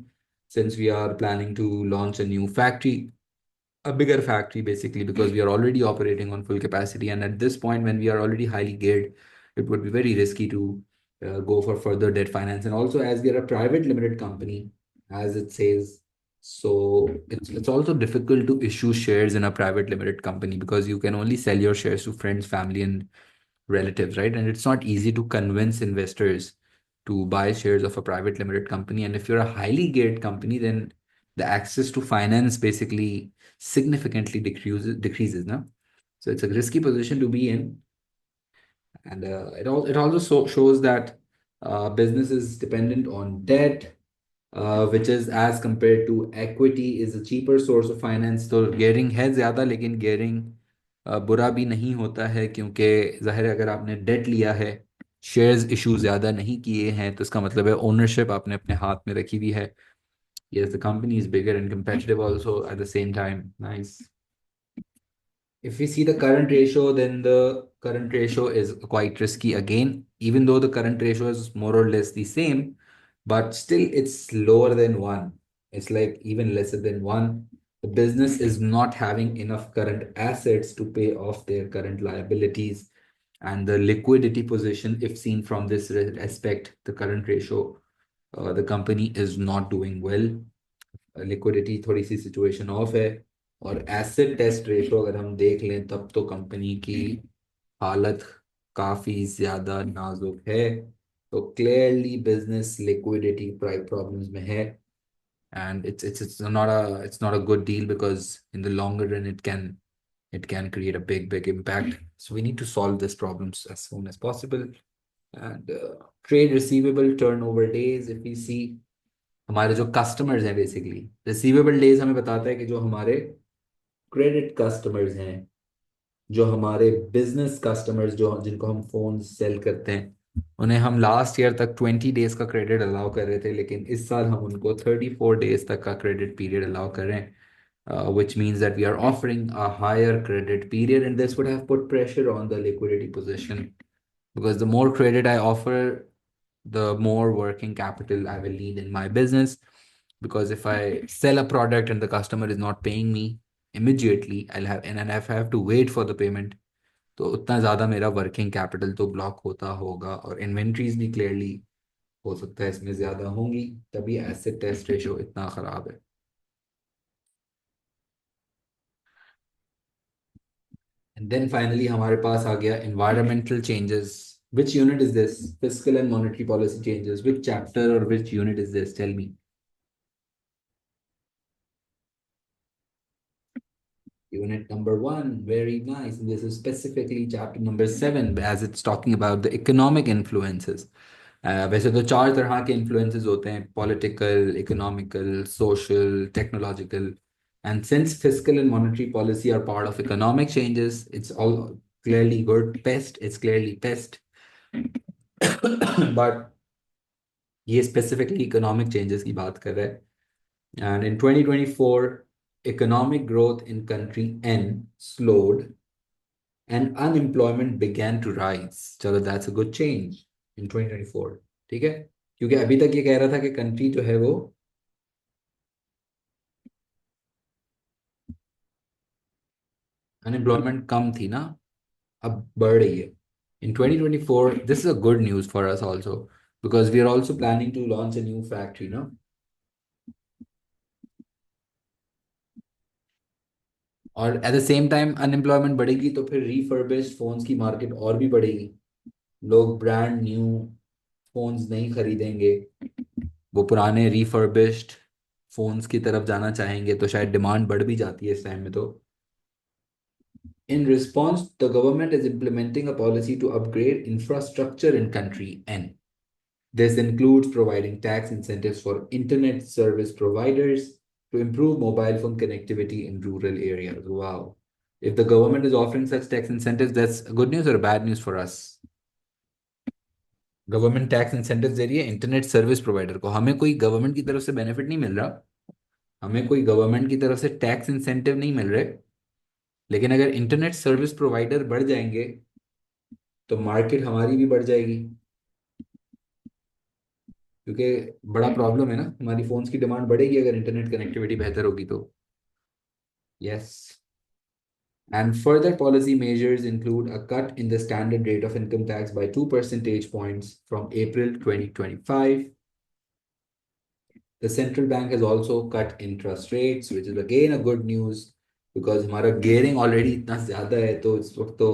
since we are planning to launch a new factory, a bigger factory basically, because we are already operating on full capacity, and at this point when we are already highly geared, it would be very risky to go for further debt finance. And also, as we are a private limited company, as it says, so it's also difficult to issue shares in a private limited company, because you can only sell your shares to friends, family, and relatives, right? And it's not easy to convince investors to buy shares of a private limited company. And if you're a highly geared company, then the access to finance basically significantly decreases now. So it's a risky position to be in. And it also shows that business is dependent on debt, which is as compared to equity is a cheaper source of finance. तो gearing है ज़्यादा, लेकिन gearing बुरा भी नहीं होता है, क्योंकि जाहिर है अगर आपने डेट लिया है, शेयर्स इशू ज़्यादा नहीं किए हैं, तो इसका मतलब है ओनरशिप आपने अपने हाथ में रखी हुई है। Yes, the company is bigger and competitive also at the same time. Nice. If we see the current ratio, then the current ratio is quite risky again, even though the current ratio is more or less the same, but still it's lower than one. It's like even lesser than one. The business is not having enough current assets to pay off their current liabilities. And the liquidity position, if seen from this aspect, the current ratio, the company is not doing well. Liquidity थोड़ी सी situation of है। और acid test ratio अगर हम देख लें, तब तो company की हालत काफ़ी ज़्यादा नाजुक है। तो क्लियरली बिजनेस लिक्विडिटी प्रॉब्लम्स में है, and it's not a good deal, because in the longer run it can create a big impact. So we need to solve this problems as soon as possible. And trade receivable turnover days, if we see, हमारे जो customers हैं, basically receivable days हमें बताता है कि जो हमारे credit customers हैं, जो हमारे बिजनेस कस्टमर्स, जो जिनको हम फोन सेल करते हैं, उन्हें हम लास्ट ईयर तक 20 डेज का क्रेडिट अलाउ कर रहे थे, लेकिन इस साल हम उनको 34 डेज तक का क्रेडिट पीरियड अलाउ कर रहे हैं, which means that we are offering a higher credit period, and this would have put pressure on the liquidity position, because the more credit I offer, the more working capital I will need in my business. Because if I sell a product and the customer is not paying me immediately, and if I have to wait for the payment, तो उतना ज़्यादा मेरा working capital तो block होता होगा, और inventories भी clearly हो सकता है इसमें ज़्यादा होंगी, तभी एसेट टेस्ट रेशो इतना ख़राब है। एंड देन फाइनली हमारे पास आ गया environmental changes. Which unit is this? Fiscal and monetary policy changes. Which chapter or which unit is this? Tell me. Unit number 1, very nice. And this is specifically chapter number 7, as it's talking about the economic influences. वैसे तो चार तरह के influences होते हैं: political, economical, social, technological. And since fiscal and monetary policy are part of economic changes, it's all clearly good. Pest, it's clearly pest. But ये specifically economic changes की बात कर रहा है. And in 2024, economic growth in country N slowed and unemployment began to rise. चलो, that's a good change in 2024. ठीक है, क्योंकि अभी तक ये कह रहा था कि कंट्री जो है वो अनएम्प्लॉयमेंट कम थी ना, अब बढ़ रही है in 2024. This is a good news for us also, because we are also planning to launch a new factory now. और at the same time unemployment बढ़ेगी तो फिर रिफर्बिश्ड फोन्स की मार्केट और भी बढ़ेगी। लोग ब्रांड न्यू फोन्स नहीं खरीदेंगे, वो पुराने रिफर्बिश्ड फोन्स की तरफ जाना चाहेंगे, तो शायद डिमांड बढ़ भी जाती है इस टाइम में। तो In response, the government is implementing a policy to upgrade infrastructure in country N. This includes providing tax incentives for internet service providers to improve mobile phone connectivity in rural areas. Wow. If the government is offering such tax incentives, that's good news or bad news for us? Government tax incentive दे रही है internet service provider को, हमें कोई government की तरफ से benefit नहीं मिल रहा, हमें कोई गवर्नमेंट की तरफ से टैक्स इंसेंटिव नहीं मिल रहे, लेकिन अगर इंटरनेट सर्विस प्रोवाइडर बढ़ जाएंगे तो मार्केट हमारी भी बढ़ जाएगी, क्योंकि बड़ा प्रॉब्लम है ना, हमारी फोन्स की डिमांड बढ़ेगी अगर इंटरनेट कनेक्टिविटी बेहतर होगी तो। Yes. And further policy measures include a cut in the standard rate of income tax by 2 percentage points from April 2025. The central bank has also cut interest rates, which is again a good news because हमारा gearing already इतना ज़्यादा है, तो इस वक्त तो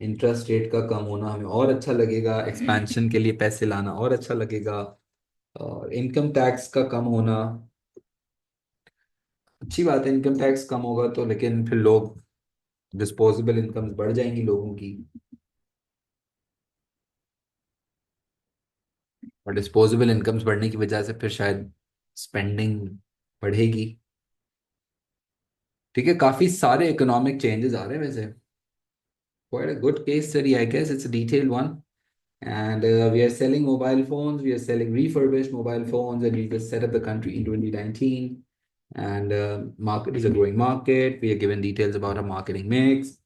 interest rate का कम होना हमें और अच्छा लगेगा, एक्सपेंशन के लिए पैसे लाना और अच्छा लगेगा, और इनकम टैक्स का कम होना अच्छी बात है, इनकम टैक्स कम होगा तो, लेकिन फिर लोग डिस्पोजेबल इनकम्स बढ़ जाएंगी लोगों की, और डिस्पोजेबल इनकम्स बढ़ने की वजह से फिर शायद स्पेंडिंग बढ़ेगी। ठीक है, काफी सारे इकोनॉमिक चेंजेस आ रहे हैं वैसे। Quite a good case study, I guess. It's a detailed one. And we are selling mobile phones. We are selling refurbished mobile phones, and we just set up the country in 2019. And market is a growing market. We are given details about our marketing mix.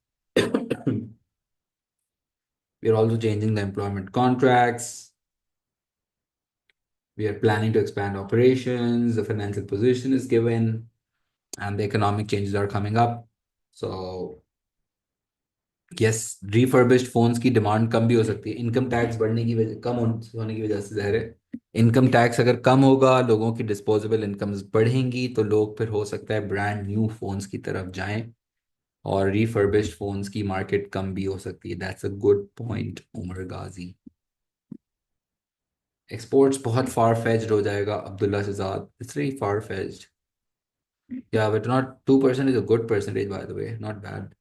We are also changing the employment contracts. We are planning to expand operations. The financial position is given, and the economic changes are coming up. So yes, refurbished phones की demand कम भी हो सकती है income tax बढ़ने की वजह, होने की वजह से, ज़ाहिर है इनकम टैक्स अगर कम होगा, लोगों की डिस्पोजेबल इनकम्स बढ़ेंगी, तो लोग फिर हो सकता है ब्रांड न्यू फोन्स की तरफ जाएं, और रिफर्बिश्ड फोन्स की मार्केट कम भी हो सकती है। That's a good point Umar Ghazi. Exports बहुत फार फेज्ड हो जाएगा Abdullah Shahzad, it's very far fetched. या but not 2% is a good percentage by the way, not bad.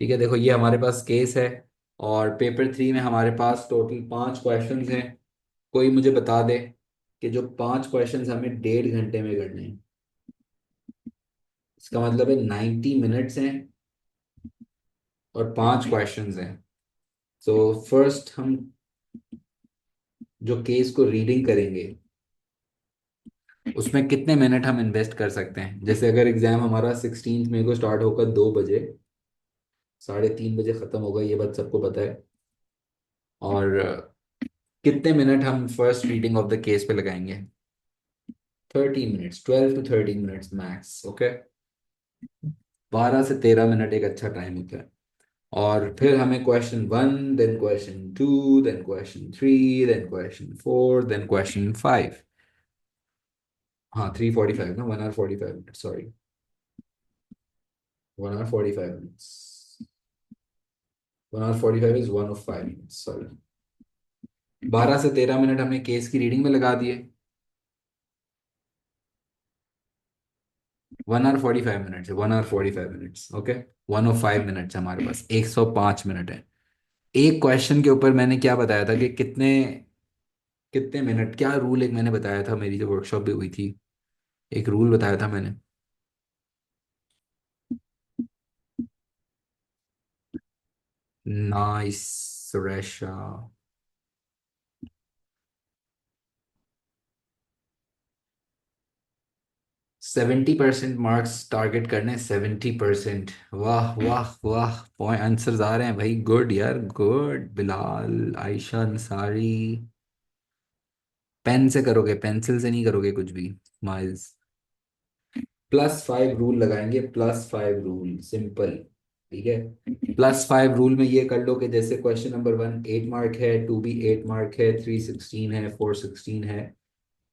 ठीक है, देखो ये हमारे पास केस है, और पेपर 3 में हमारे पास टोटल 5 क्वेश्चंस हैं। कोई मुझे बता दे कि जो 5 क्वेश्चंस हमें 1.5 घंटे में करने हैं, इसका मतलब है 90 मिनट्स हैं और 5 क्वेश्चंस हैं। सो फर्स्ट हम जो केस को रीडिंग करेंगे उसमें कितने मिनट हम इन्वेस्ट कर सकते हैं। जैसे अगर एग्जाम हमारा 16 मई को स्टार्ट होगा 2 बजे, 3:30 बजे ख़त्म होगा, ये बात सबको पता है। और कितने मिनट हम first reading of the case पे लगाएंगे? 30 minutes, 12 to 13 minutes max. Okay, 12 से 13 मिनट एक अच्छा टाइम होता है। और फिर हमें question 1, then question 2, then question 3, then question 4, then question 5। हाँ, 3:45 ना, 1 hour 45 minute, sorry, 1 hour 45 minutes. 1 hour 45 is 1 of 5 minutes, sorry. 12 से 13 मिनट हमने केस की रीडिंग में लगा दिए। 1 hour 45 मिनट्स है, 1 hour 45 मिनट्स। ओके, 105 मिनट्स हमारे पास, 105 मिनट है। एक क्वेश्चन के ऊपर मैंने क्या बताया था कि कितने कितने मिनट, क्या रूल एक मैंने बताया था, मेरी जो वर्कशॉप भी हुई थी, एक रूल बताया था मैंने। नाइस सुरेशा। 70% मार्क्स टारगेट करने, 70%। वाह वाह वाह, पॉइंट आंसर्स आ रहे हैं भाई, गुड यार, गुड। बिलाल, आयशा अंसारी, पेन से करोगे, पेंसिल से नहीं करोगे कुछ भी। स्माइल्स। +5 रूल लगाएंगे, +5 रूल, सिंपल। ठीक है, +5 रूल में ये कर लो कि जैसे क्वेश्चन नंबर 1 8 मार्क है, 2 भी 8 मार्क है, 3 16 है, 4 16 है,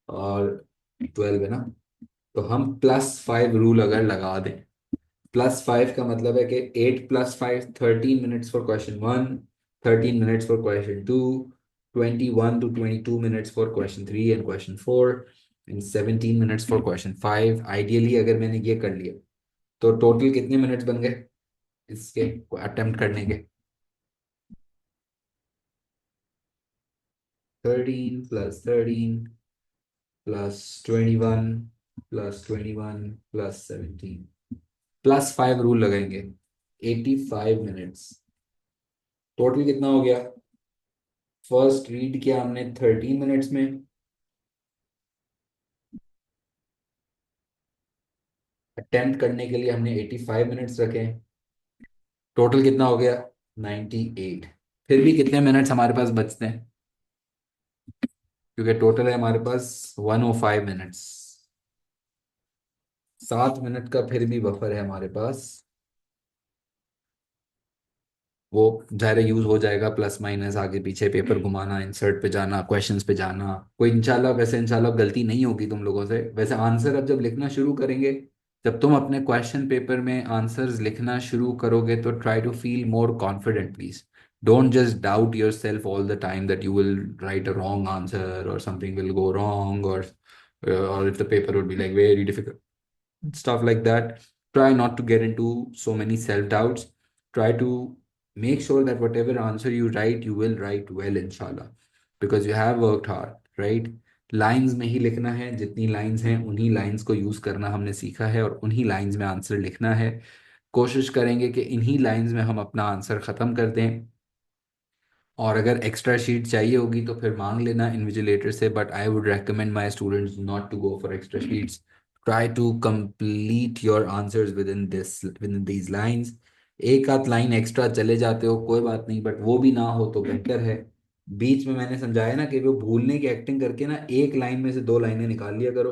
और 12 है ना, तो हम +5 रूल अगर लगा दें, +5 का मतलब है कि 8 + 5, 13 minutes for question 1, 13 minutes for question 2, 21 to 22 minutes for question 3 and question 4, in 17 minutes for question 5। Ideally अगर मैंने ये कर लिया तो टोटल कितने मिनट्स बन गए इसके अटेम्प्ट करने के? 13 + 13 +21 +21 +17 +5 रूल लगाएंगे। 85 मिनट्स टोटल कितना हो गया? फर्स्ट रीड किया हमने 13 मिनट्स में, अटेम्प्ट करने के लिए हमने 85 मिनट्स रखे, टोटल कितना हो गया? 98। फिर भी कितने मिनट्स हमारे पास बचते हैं? क्योंकि टोटल है हमारे पास 105 मिनट्स, 7 मिनट का फिर भी बफर है हमारे पास। वो ज़्यादा यूज हो जाएगा, प्लस माइनस आगे पीछे पेपर घुमाना, इंसर्ट पे जाना, क्वेश्चंस पे जाना। कोई इंशाल्लाह, वैसे इंशाल्लाह गलती नहीं होगी तुम लोगों से। वैसे आंसर अब जब लिखना शुरू करेंगे, जब तुम अपने क्वेश्चन पेपर में आंसर्स लिखना शुरू करोगे तो try to feel more confident please. Don't just doubt yourself all the time that you will write a wrong answer और something will go wrong, or if the paper would be like very difficult, stuff like that. Try not to get into so many self doubts. Try to make sure that whatever answer you write, you will write well, inshallah, because you have worked hard, right? Lines में ही लिखना है, जितनी lines हैं उन्हीं lines को use करना हमने सीखा है और उन्हीं लाइंस में आंसर लिखना है। कोशिश करेंगे कि इन्हीं लाइंस में हम अपना आंसर ख़त्म कर दें। और अगर एक्स्ट्रा शीट चाहिए होगी तो फिर मांग लेना इन्विजिलेटर से, but I would recommend my students not to go for extra sheets. Try to complete your answers within these lines. एक आध लाइन एक्स्ट्रा चले जाते हो कोई बात नहीं, बट वो भी ना हो तो बेहतर है। बीच में मैंने समझाया ना कि वो भूलने की एक्टिंग करके ना एक लाइन में से दो लाइनें निकाल लिया करो।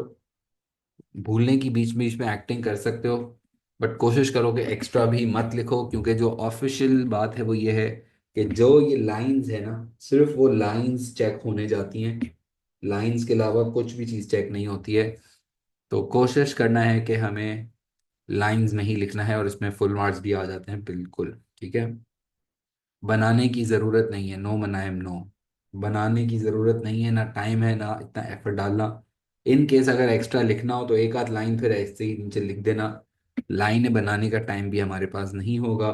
भूलने की बीच बीच में एक्टिंग कर सकते हो, बट कोशिश करो कि एक्स्ट्रा भी मत लिखो, क्योंकि जो ऑफिशियल बात है वो ये है कि जो ये लाइंस है ना, सिर्फ वो लाइंस चेक होने जाती हैं। लाइंस के अलावा कुछ भी चीज़ चेक नहीं होती है। तो कोशिश करना है कि हमें लाइंस में ही लिखना है और इसमें फुल मार्क्स भी आ जाते हैं, बिल्कुल ठीक है। बनाने की ज़रूरत नहीं है, नो मनाएम नो। बनाने की ज़रूरत नहीं है, ना टाइम है ना इतना एफर्ट डालना। इन केस अगर एक्स्ट्रा लिखना हो तो एक आध लाइन फिर ऐसे ही नीचे लिख देना। लाइनें बनाने का टाइम भी हमारे पास नहीं होगा।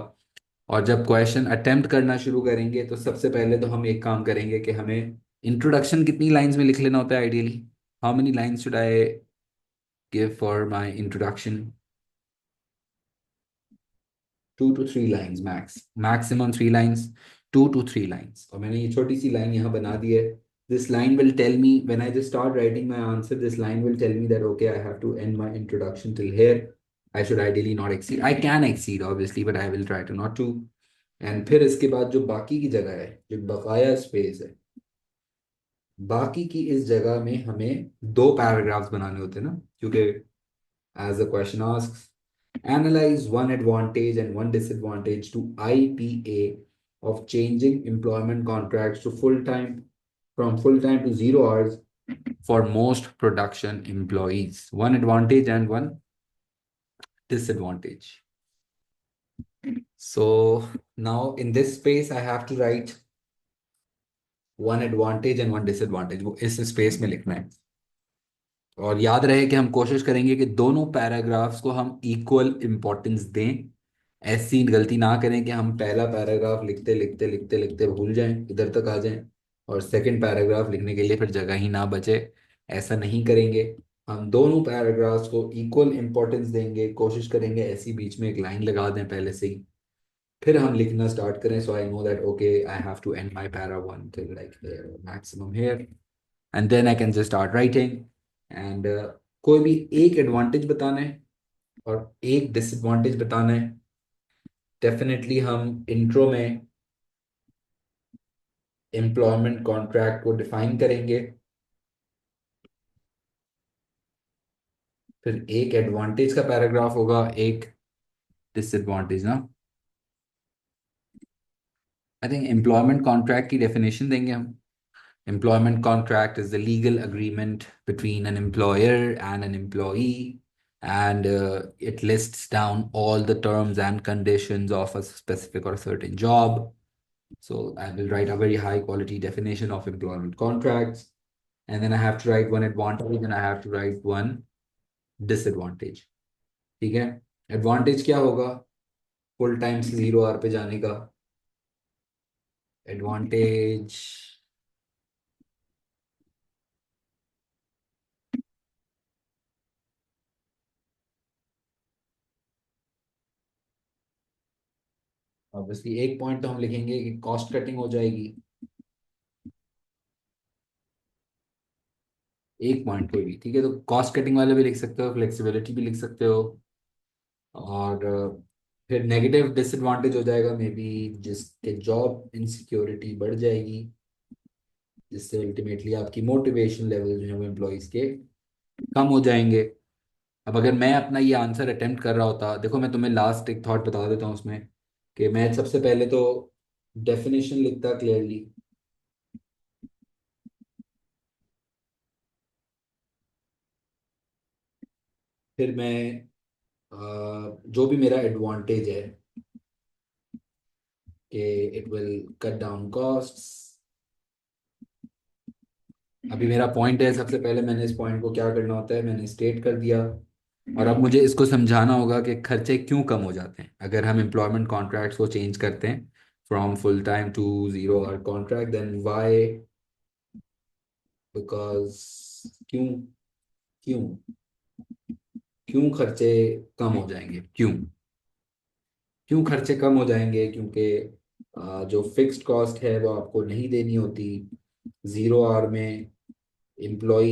और जब क्वेश्चन अटेम्प्ट करना शुरू करेंगे तो सबसे पहले तो हम एक काम करेंगे कि हमें इंट्रोडक्शन कितनी लाइंस में लिख लेना होता है ideally? How many lines should I give for my introduction? 2 to 3 lines max, maximum 3 lines, 2 to 3 lines. और मैंने ये छोटी सी लाइन यहाँ बना दी है। This line will tell me when I just start writing my answer, this line will tell me that okay I have to end my introduction till here. I should ideally not exceed, I can exceed obviously but I will try to not to. And फिर इसके बाद जो बाकी की जगह है, जो बकाया स्पेस है, बाकी की इस जगह में हमें दो पैराग्राफ्स बनाने होते हैं ना, क्योंकि as the question asks, analyze one advantage and one disadvantage to IPA of changing employment contracts to full time, from full time to 0 hours for most production employees. One advantage and one disadvantage. So now in this space, I have to write one advantage and one disadvantage. वो इस space में लिखना है। और याद रहे कि हम कोशिश करेंगे कि दोनों पैराग्राफ्स को हम इक्वल इम्पोर्टेंस दें। ऐसी गलती ना करें कि हम पहला पैराग्राफ लिखते लिखते लिखते लिखते भूल जाएं, इधर तक आ जाएं, और सेकंड पैराग्राफ लिखने के लिए फिर जगह ही ना बचे। ऐसा नहीं करेंगे। हम दोनों पैराग्राफ्स को इक्वल इम्पोर्टेंस देंगे, कोशिश करेंगे ऐसी बीच में एक लाइन लगा दें पहले से ही, फिर हम लिखना स्टार्ट करें। So I know that okay I have to end my para one till like maximum here, and then I can just start writing. And कोई भी एक एडवांटेज बताना है और एक डिसएडवांटेज बताना है। डेफिनेटली हम इंट्रो में एम्प्लॉयमेंट कॉन्ट्रैक्ट को डिफाइन करेंगे, फिर एक एडवांटेज का पैराग्राफ होगा, एक डिसएडवांटेज ना। आई थिंक एम्प्लॉयमेंट कॉन्ट्रैक्ट की डेफिनेशन देंगे हम। Employment contract is the legal agreement between an employer and an employee, and it lists down all the terms and conditions of a specific or certain job. So I will write a very high quality definition of employment contracts. and then I have to write one advantage and I have to write one disadvantage. ठीक है, advantage क्या होगा full time से 0 our पे जाने का? Advantage, obviously एक point तो हम लिखेंगे कि कॉस्ट कटिंग हो जाएगी, एक पॉइंट कोई भी, ठीक है, तो कॉस्ट कटिंग वाला भी लिख सकते हो, फ्लेक्सिबिलिटी भी लिख सकते हो। और फिर नेगेटिव डिसएडवांटेज हो जाएगा मे बी, जिसके जॉब इनसिक्योरिटी बढ़ जाएगी, जिससे अल्टीमेटली आपकी मोटिवेशन लेवल जो है वो एम्प्लॉयज़ के कम हो जाएंगे। अब अगर मैं अपना ये आंसर अटेम्प्ट कर रहा होता, देखो मैं तुम्हें लास्ट एक थॉट बता देता हूँ उसमें, कि मैं सबसे पहले तो डेफिनेशन लिखता क्लियरली, फिर मैं जो भी मेरा एडवांटेज है कि it will cut down costs, अभी मेरा पॉइंट है, सबसे पहले मैंने इस पॉइंट को क्या करना होता है मैंने स्टेट कर दिया, और अब मुझे इसको समझाना होगा कि खर्चे क्यों कम हो जाते हैं अगर हम एम्प्लॉयमेंट कॉन्ट्रैक्ट्स को चेंज करते हैं from full time to 0 hour contract, then why, because, क्यों, क्यों क्यों खर्चे कम हो जाएंगे, क्यों क्यों खर्चे कम हो जाएंगे? क्योंकि जो फिक्स्ड कॉस्ट है वो आपको नहीं देनी होती 0 आवर में। एम्प्लॉय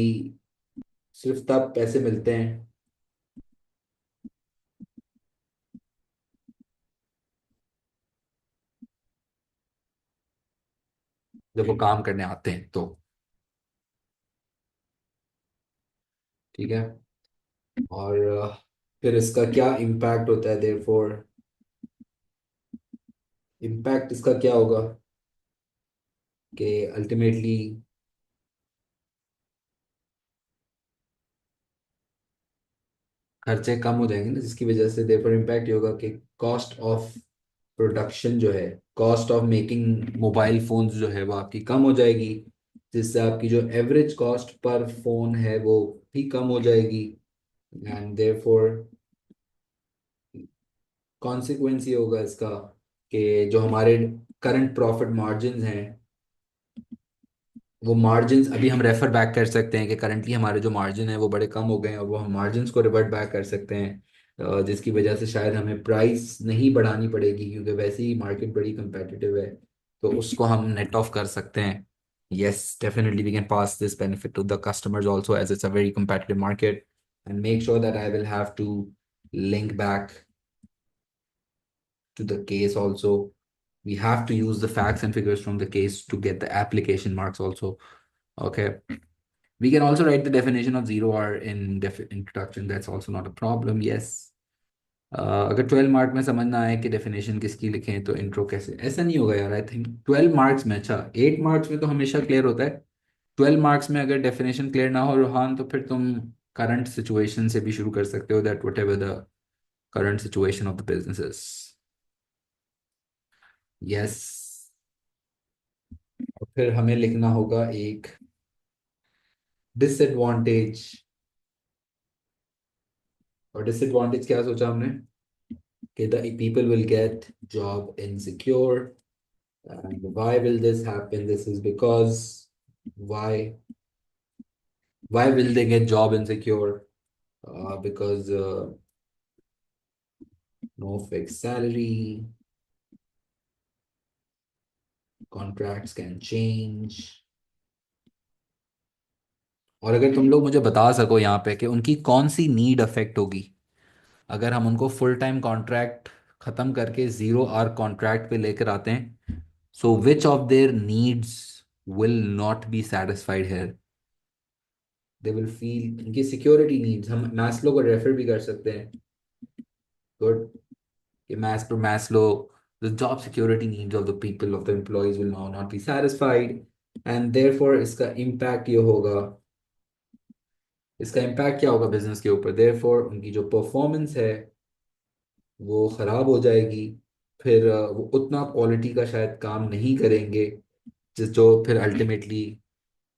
सिर्फ तब पैसे मिलते हैं जब वो काम करने आते हैं, तो ठीक है। और फिर इसका क्या इम्पैक्ट होता है, देयरफॉर इम्पैक्ट इसका क्या होगा कि अल्टीमेटली खर्चे कम हो जाएंगे ना, जिसकी वजह से देयरफॉर इम्पैक्ट ये होगा कि कॉस्ट ऑफ प्रोडक्शन जो है, cost of making mobile phones जो है वो आपकी कम हो जाएगी, जिससे आपकी जो एवरेज कॉस्ट पर फोन है वो भी कम हो जाएगी। एंड देयरफॉर कॉन्सिक्वेंस ये होगा इसका कि जो हमारे करंट प्रॉफिट मार्जिन्स हैं, वो मार्जिन्स अभी हम रेफर बैक कर सकते हैं कि करंटली हमारे जो मार्जिन है वो बड़े कम हो गए हैं, और वो हम मार्जिन्स को रिवर्ट बैक कर सकते हैं, जिसकी वजह से शायद हमें प्राइस नहीं बढ़ानी पड़ेगी, क्योंकि वैसे ही मार्केट बड़ी competitive है, तो उसको हम नेट ऑफ कर सकते हैं। yes, definitely we can pass this benefit to the customers also, as it's a very competitive market, and make sure that I will have to link back to the case also. We have to use the facts and figures from the case to get the application marks also. Okay. We can also write the definition of 0 hour in introduction. That's also not a problem. Yes. अगर 12 mark में समझ ना आए कि definition किसकी लिखें तो intro कैसे, ऐसा नहीं होगा यार। आई थिंक 12 मार्क्स में, अच्छा 8 मार्क्स में तो हमेशा क्लियर होता है, 12 मार्क्स में अगर डेफिनेशन क्लियर ना हो रोहान, तो फिर तुम करंट सिचुएशन से भी शुरू कर सकते हो, that what ever the current situation of the businesses. Yes. और फिर हमें लिखना होगा एक डिसएडवांटेज, और डिसएडवांटेज क्या सोचा हमने कि the people will get job insecure, and why will this happen? This is because why why will they get job insecure? Because no fixed salary, contracts can change। और अगर तुम लोग मुझे बता सको यहाँ पे कि उनकी कौन सी नीड अफेक्ट होगी अगर हम उनको फुल टाइम कॉन्ट्रैक्ट खत्म करके 0 आवर कॉन्ट्रैक्ट पे लेकर आते हैं, so which of their needs will not be satisfied here? They will feel इनकी सिक्योरिटी नीड्स, हम मैस्लो को रेफर भी कर सकते हैं, गुड, कि Maslow, the job security needs of the people, of the employees will now not be satisfied, and therefore इसका impact क्या होगा बिजनेस के ऊपर? therefore उनकी जो परफॉर्मेंस है वो खराब हो जाएगी, फिर वो उतना क्वालिटी का शायद काम नहीं करेंगे, जिस जो फिर ultimately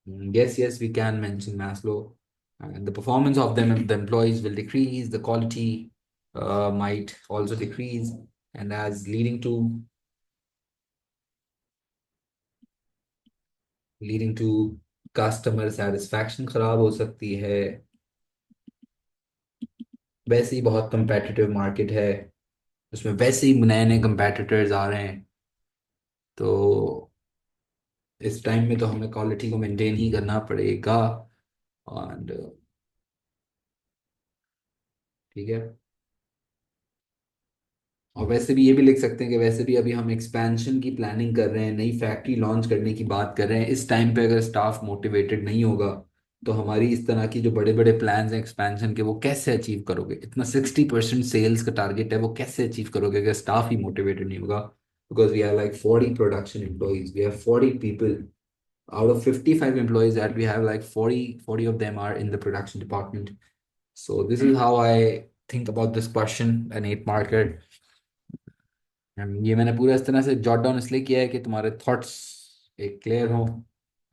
Yes, yes, we can mention Maslow. And the performance of them, the employees will decrease, the quality might also decrease, and as leading to customer satisfaction खराब हो सकती है। वैसे ही बहुत competitive मार्केट है, उसमें वैसे ही नए नए competitors आ रहे हैं, तो इस टाइम में तो हमें क्वालिटी को मेंटेन ही करना पड़ेगा। और ठीक है। और वैसे भी ये भी लिख सकते हैं कि वैसे भी अभी हम एक्सपेंशन की प्लानिंग कर रहे हैं, नई फैक्ट्री लॉन्च करने की बात कर रहे हैं। इस टाइम पे अगर स्टाफ मोटिवेटेड नहीं होगा तो हमारी इस तरह की जो बड़े बड़े प्लान्स हैं एक्सपेंशन के, वो कैसे अचीव करोगे? इतना 60% सेल्स का टारगेट है, वो कैसे अचीव करोगे अगर स्टाफ ही मोटिवेटेड नहीं होगा? Because we have like 40 production employees, we have 40 people out of 55 employees that we have, like 40 of them are in the production department. So this is how I think about this question, an 8 marker. ये मैंने पूरा इस तरह से jot down इसलिए किया है कि तुम्हारे थॉट्स एक क्लियर हो।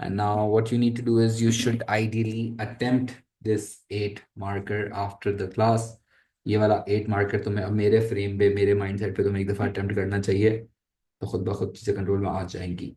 And now what you need to do is you should ideally attempt this 8 marker after the class. ये वाला 8 मार्कर तुम्हें अब मेरे फ्रेम पे, मेरे माइंडसेट पे तुम्हें एक दफ़ा अटेम्प्ट करना चाहिए, तो खुद ब खुद चीज़ें कंट्रोल में आ जाएंगी।